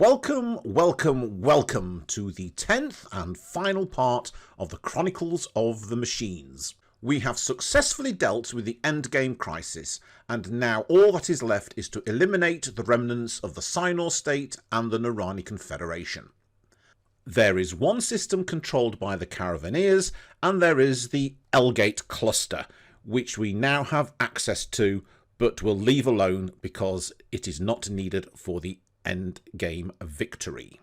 Welcome, welcome, welcome to the 10th and final part of the Chronicles of the Machines. We have successfully dealt with the endgame crisis, and now all that is left is to eliminate the remnants of the Cynur state and the Norani Confederation. There is one system controlled by the Caravaneers, and there is the Elgate cluster, which we now have access to, but will leave alone because it is not needed for the end game victory.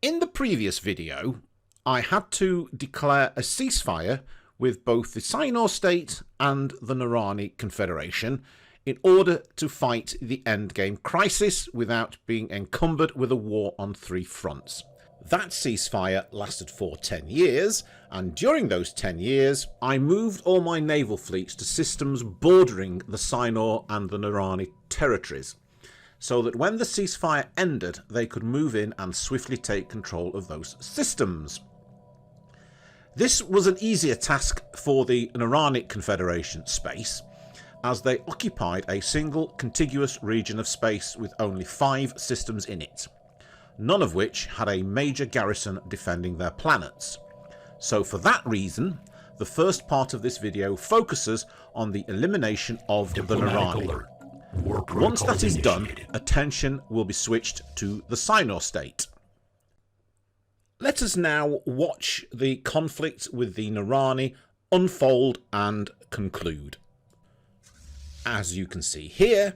In the previous video, I had to declare a ceasefire with both the Cynur state and the Norani Confederation in order to fight the endgame crisis without being encumbered with a war on three fronts. That ceasefire lasted for 10 years, and during those 10 years I moved all my naval fleets to systems bordering the Cynur and the Norani territories, so that when the ceasefire ended, they could move in and swiftly take control of those systems. This was an easier task for the Norani Confederation space, as they occupied a single contiguous region of space with only 5 systems in it, none of which had a major garrison defending their planets. So for that reason, the first part of this video focuses on the elimination of the Norani. Once that is done, attention will be switched to the Cynur state. Let us now watch the conflict with the Norani unfold and conclude. As you can see here,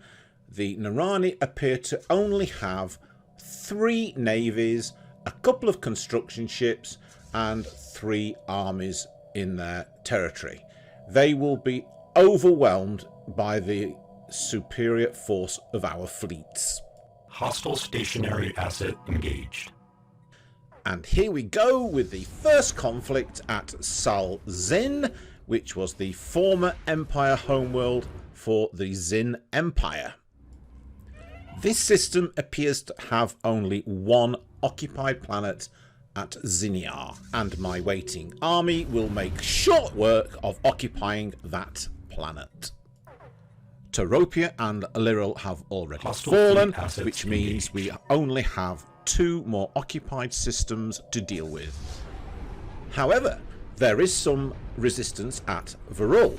the Norani appear to only have 3 navies, a couple of construction ships, and 3 armies in their territory. They will be overwhelmed by the superior force of our fleets. Hostile stationary asset engaged. And here we go with the first conflict at Zin, which was the former Empire homeworld for the Zin Empire. This system appears to have only 1 occupied planet at Zinniar, and my waiting army will make short work of occupying that planet. Teropia and Lyril have already fallen, which means we only have 2 more occupied systems to deal with. However, there is some resistance at Virul.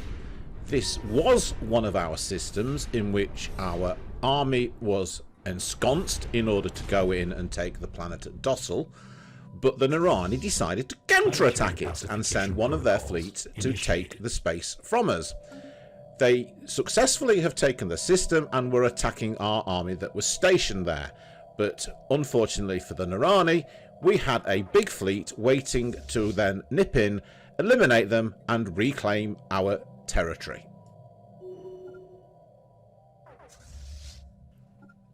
This was one of our systems in which our army was ensconced in order to go in and take the planet at Dossel, but the Norani decided to counterattack it and send one of their fleets to take the space from us. They successfully have taken the system and were attacking our army that was stationed there, but unfortunately for the Norani, we had a big fleet waiting to then nip in, eliminate them, and reclaim our territory.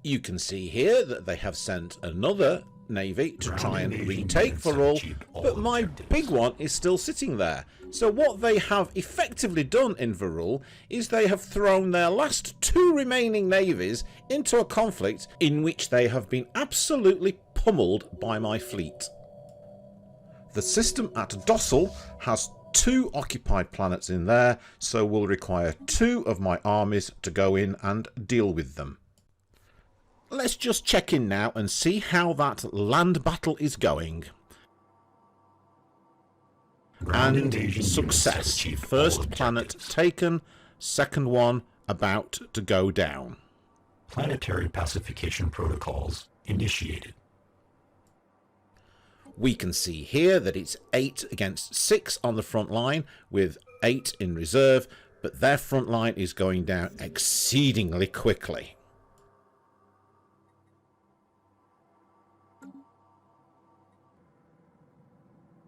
You can see here that they have sent another navy to try and retake Virul, but my big one is still sitting there. So what they have effectively done in Virul is they have thrown their last 2 remaining navies into a conflict in which they have been absolutely pummeled by my fleet. The system at Dossel has 2 occupied planets in there, so will require 2 of my armies to go in and deal with them. Let's just check in now and see how that land battle is going. And success. First planet taken, second one about to go down. Planetary pacification protocols initiated. We can see here that it's 8 against 6 on the front line with 8 in reserve, but their front line is going down exceedingly quickly.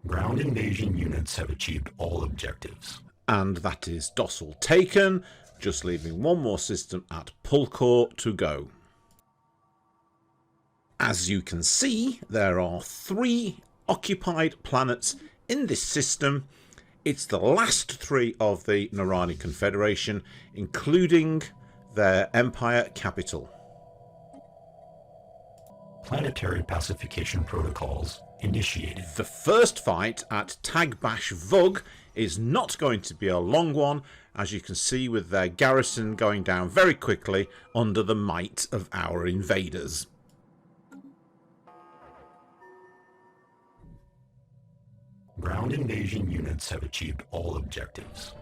Ground invasion units have achieved all objectives. And that is Dossel taken, just leaving 1 more system at Pulkor to go. As you can see, there are 3 occupied planets in this system. It's the last 3 of the Norani Confederation, including their Empire capital. Planetary pacification protocols initiated. The first fight at Tagbash Vug is not going to be a long one, as you can see with their garrison going down very quickly under the might of our invaders. Ground invasion units have achieved all objectives.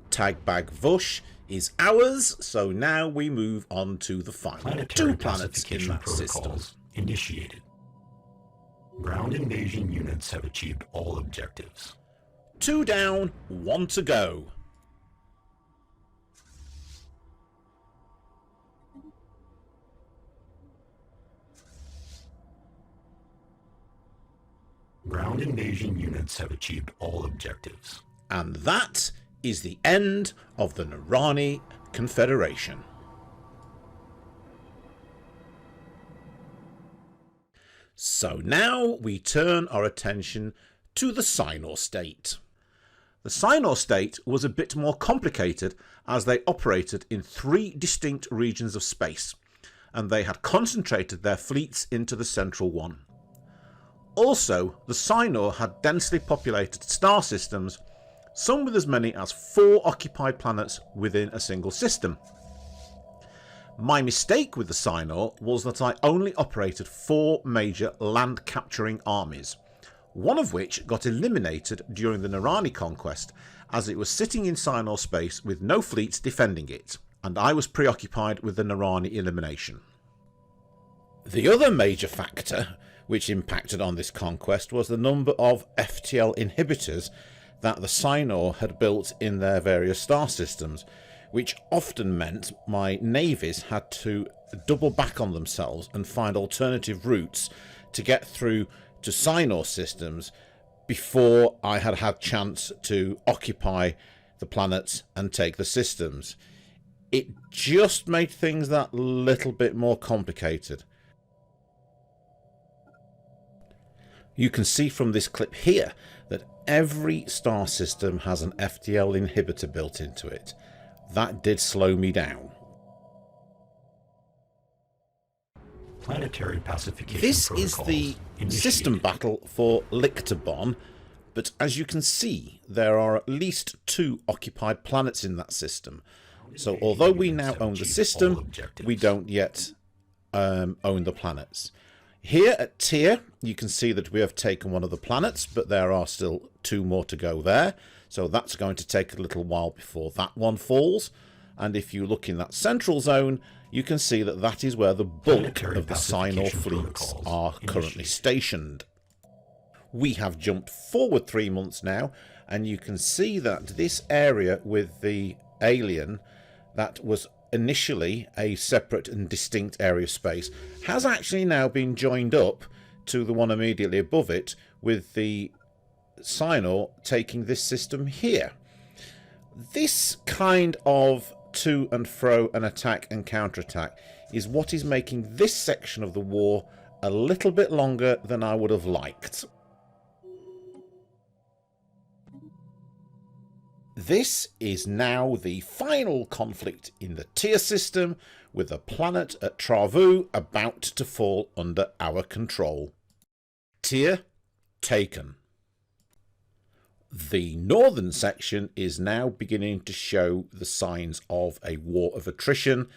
Tagbag Vush is ours, so now we move on to the final Planetary two planets in that system. protocols initiated. Ground invasion units have achieved all objectives. 2 down, 1 to go. Ground invasion units have achieved all objectives. And that is the end of the Norani Confederation. So now we turn our attention to the Cynur state. The Cynur state was a bit more complicated as they operated in 3 distinct regions of space, and they had concentrated their fleets into the central one. Also, the Cynur had densely populated star systems, some with as many as 4 occupied planets within a single system. My mistake with the Cynur was that I only operated 4 major land capturing armies, one of which got eliminated during the Norani conquest as it was sitting in Cynur space with no fleets defending it, and I was preoccupied with the Norani elimination. The other major factor which impacted on this conquest was the number of FTL inhibitors that the Cynur had built in their various star systems, which often meant my navies had to double back on themselves and find alternative routes to get through to Cynur systems before I had had chance to occupy the planets and take the systems. It just made things that little bit more complicated. You can see from this clip here that every star system has an FTL inhibitor built into it. That did slow me down. Planetary pacification This is protocols the initiated. system battle for Lictorbon, but as you can see, there are at least 2 occupied planets in that system. So although we now own the system, we don't yet own the planets. Here at Tyr, you can see that we have taken one of the planets, but there are still 2 more to go there. So that's going to take a little while before that one falls. And if you look in that central zone, you can see that that is where the bulk of the Cynur fleets are currently stationed. We have jumped forward 3 months now, and you can see that this area with the alien that was initially a separate and distinct area of space has actually now been joined up to the one immediately above it, with the Cynur taking this system here. This kind of to and fro and attack and counterattack is what is making this section of the war a little bit longer than I would have liked. This is now the final conflict in the Tyr system, with the planet at Travu about to fall under our control. Tyr taken. The northern section is now beginning to show the signs of a war of attrition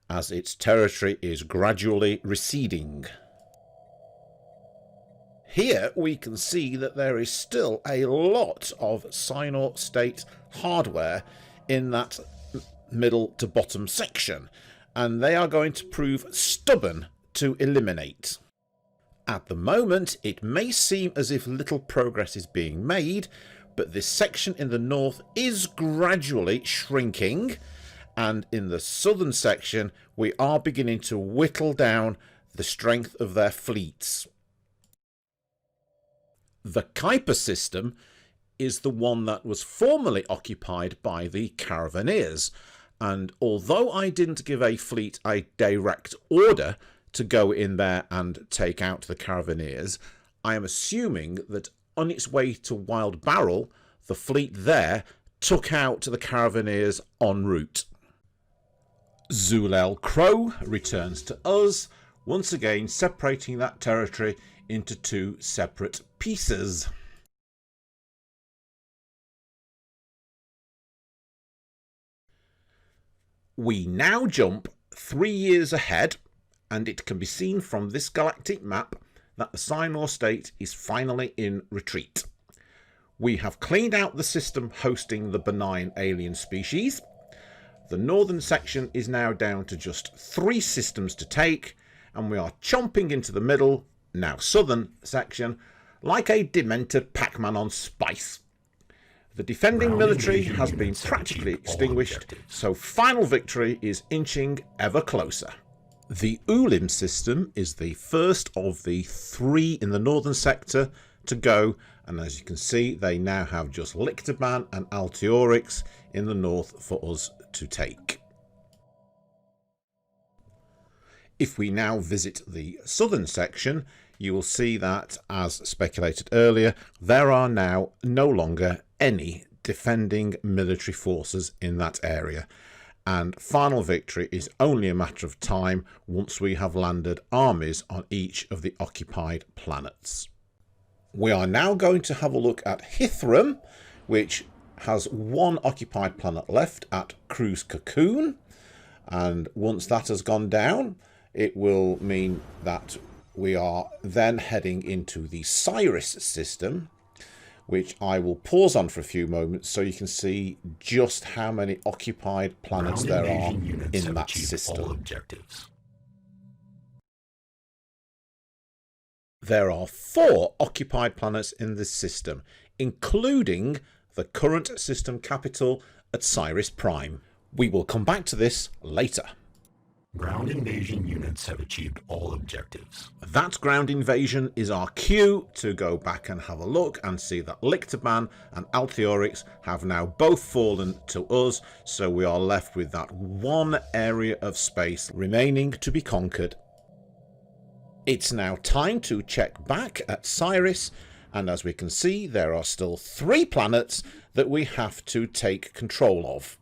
as its territory is gradually receding. Here we can see that there is still a lot of Cynur state hardware in that middle to bottom section, and they are going to prove stubborn to eliminate. At the moment, it may seem as if little progress is being made, but this section in the north is gradually shrinking, and in the southern section we are beginning to whittle down the strength of their fleets. The Kuiper system is the one that was formerly occupied by the Caravaneers, and although I didn't give a fleet a direct order to go in there and take out the Caravaneers, I am assuming that on its way to Wild Barrel, the fleet there took out the Caravaneers en route. Zulel Crow returns to us, once again separating that territory into 2 separate pieces. We now jump 3 years ahead, and it can be seen from this galactic map that the Cynur state is finally in retreat. We have cleaned out the system hosting the benign alien species. The northern section is now down to just 3 systems to take, and we are chomping into the middle, now southern section, like a demented Pac-Man on spice. The defending military has been practically extinguished, so final victory is inching ever closer. The Ulim system is the first of the 3 in the northern sector to go, and as you can see, they now have just Lictorban and Altiorix in the north for us to take. If we now visit the southern section, you will see that, as speculated earlier, there are now no longer any defending military forces in that area, and final victory is only a matter of time once we have landed armies on each of the occupied planets. We are now going to have a look at Hithram, which has 1 occupied planet left at Cruise Cocoon, and once that has gone down, it will mean that we are then heading into the Cyrus system, which I will pause on for a few moments so you can see just how many occupied planets there are in that system. There are 4 occupied planets in this system, including the current system capital at Cyrus Prime. We will come back to this later. Ground invasion units have achieved all objectives. That ground invasion is our cue to go back and have a look and see that Lictorban and Altiorix have now both fallen to us, so we are left with that 1 area of space remaining to be conquered. It's now time to check back at Cyrus, and as we can see, there are still 3 planets that we have to take control of.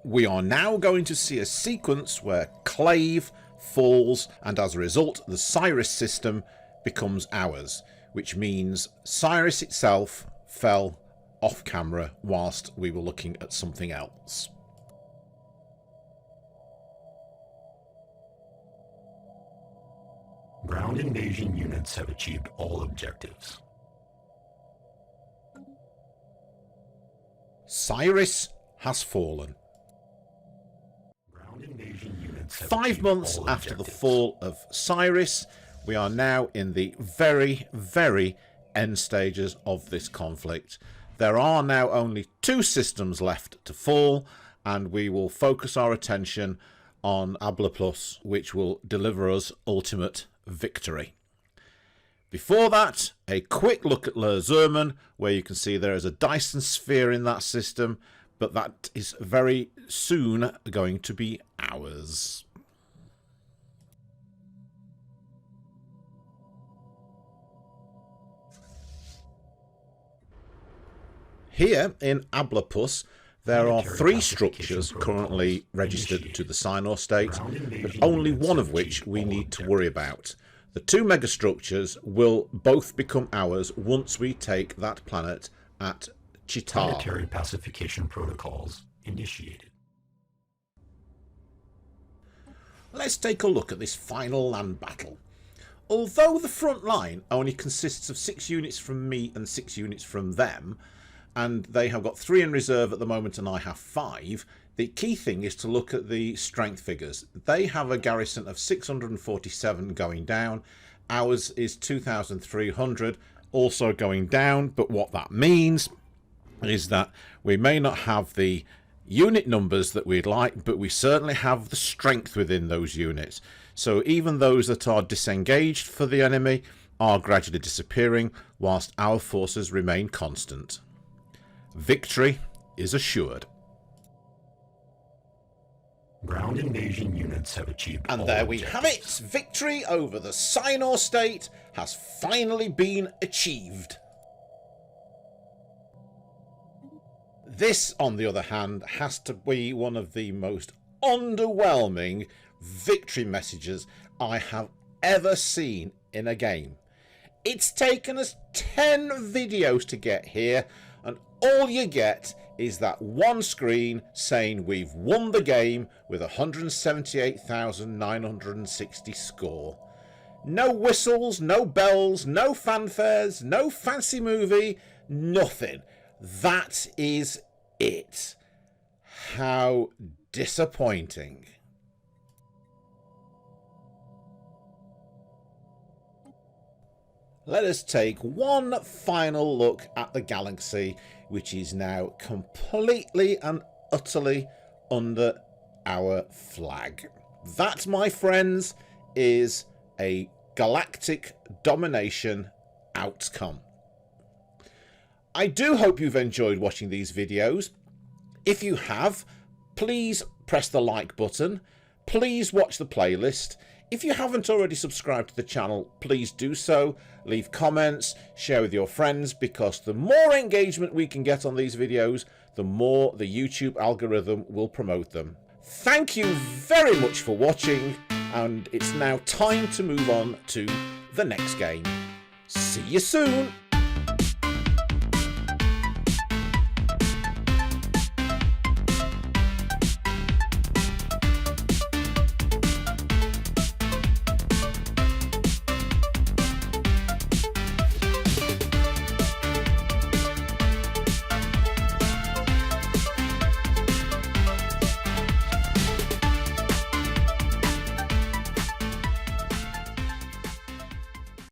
We are now going to see a sequence where Clave falls, and as a result the Cyrus system becomes ours, which means Cyrus itself fell off camera whilst we were looking at something else. Ground invasion units have achieved all objectives. Cyrus has fallen. 5 months after the fall of Cyrus, we are now in the very, very end stages of this conflict. There are now only 2 systems left to fall, and we will focus our attention on Abla Plus, which will deliver us ultimate victory. Before that, a quick look at Lerzerman, where you can see there is a Dyson sphere in that system, but that is very soon going to be ours. Here in Ablapus, there are 3 structures currently registered to the Cynur state, but only one of which we need to worry about. The 2 megastructures will both become ours once we take that planet at Chitar. Planetary pacification protocols initiated. Let's take a look at this final land battle. Although the front line only consists of 6 units from me and 6 units from them, and they have got 3 in reserve at the moment and I have 5, the key thing is to look at the strength figures. They have a garrison of 647 going down. Ours is 2,300 also going down, but what that means is that we may not have the unit numbers that we'd like, but we certainly have the strength within those units. So even those that are disengaged for the enemy are gradually disappearing, whilst our forces remain constant. Victory is assured. Ground invasion units have achieved And all there we objectives. have it. Victory over the Cynur state has finally been achieved. This, on the other hand, has to be one of the most underwhelming victory messages I have ever seen in a game. It's taken us 10 videos to get here, and all you get is that one screen saying we've won the game with 178,960 score. No whistles, no bells, no fanfares, no fancy movie, nothing. That is it. How disappointing. Let us take one final look at the galaxy, which is now completely and utterly under our flag. That, my friends, is a galactic domination outcome. I do hope you've enjoyed watching these videos. If you have, please press the like button. Please watch the playlist. If you haven't already subscribed to the channel, please do so. Leave comments, share with your friends, because the more engagement we can get on these videos, the more the YouTube algorithm will promote them. Thank you very much for watching, and it's now time to move on to the next game. See you soon!